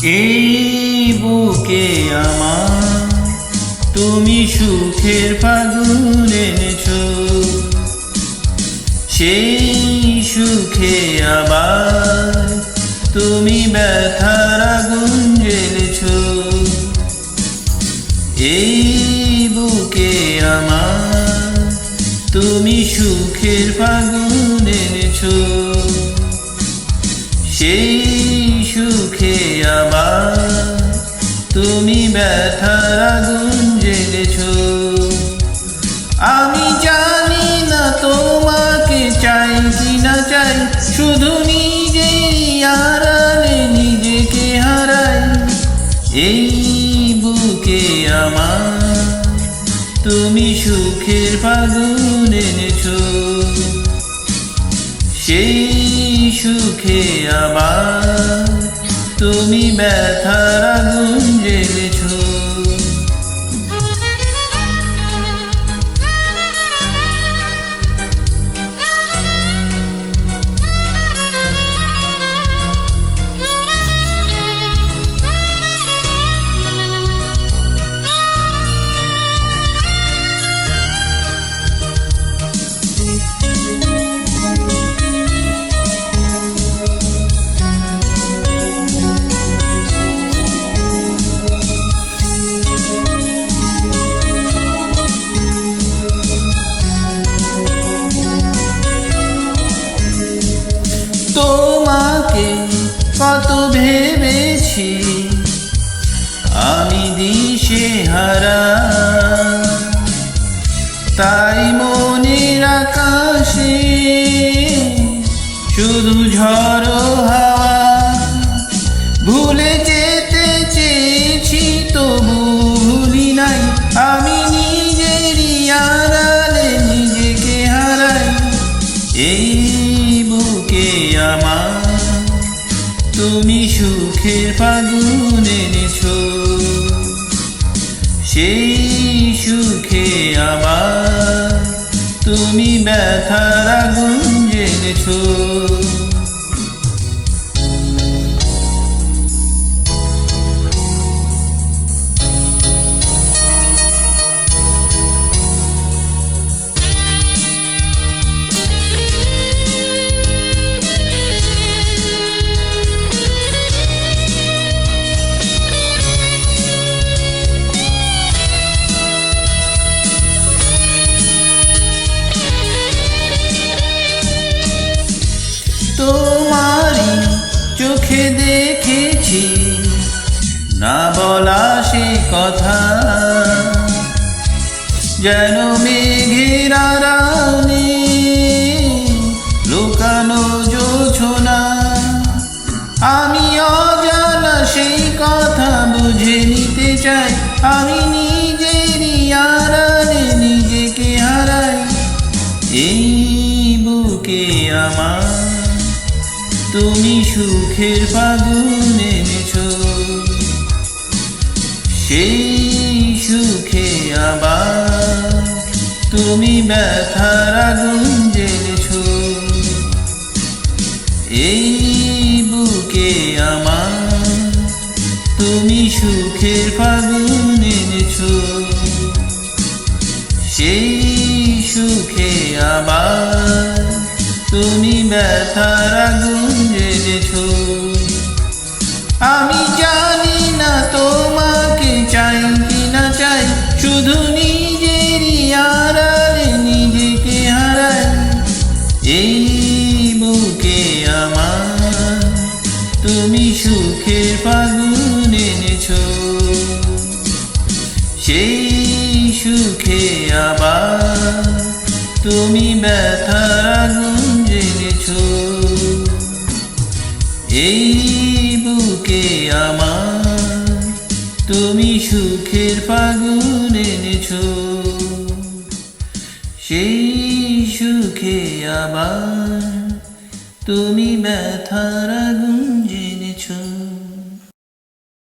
এই বুকে আমার তুমি সুখের ফাগুন এনেছো, সেই সুখে আবার তুমি ব্যথার আগুন জ্বেলেছো। এই বুকে আমার তুমি সুখের ফাগুন এনেছো, সেই সুখে আবার তুমি ব্যথার আগুন জ্বেলেছো। আমি জানি না তোমাকে চাই কি না চাই, শুধু নিজেই আড়ালে নিজেকে হারাই। এই বুকে আমার তুমি সুখের ফাগুন এনেছো, সেই সুখে আবার তুমি ব্যথার আগুন জ্বেলেছো। তোমাকে কত ভেবেছি আমি দিশেহারা, তাই মনের আকাশে শুধু ঝড়ো হাওয়া। ভুলে যেতে চেয়েছি তবু ভুলি নাই, আমি নিজেরই আড়ালে নিজেকে হারাই। এই বুকে আমার তুমি সুখের ফাগুন এনেছো, সেই সুখে আবার তুমি ব্যথার আগুন জ্বেলেছো। তোমারই চোখে দেখেছি না বলা সে কথা, যেন মেঘের আড়ালে লুকানো জোছনা। আমি অজানা সেই কথা বুঝে নিতে চাই, আমি নিজেরই আড়ালে নিজেকে হারাই। এই বুকে আমার তুমি সুখের ফাগুন এনেছো, সেই সুখে আবার তুমি ব্যথার আগুন জ্বেলেছো। এই বুকে আমার তুমি সুখের ফাগুন এনেছো, সেই সুখে আবার তুমি ব্যথার আগুন জ্বেলেছো। আমি জানি না তোমাকে চাই কি না চাই, শুধু নিজেরই আড়ালে নিজেকে হারাই। এই বুকে আমার তুমি সুখের ফাগুন এনেছো, সেই সুখে আবার তুমি ব্যথার আগুন জ্বেলেছো। এই বুকে আমার তুমি সুখের ফাগুন এনেছো, সেই সুখে আবার তুমি ব্যথার আগুন জ্বেলেছো।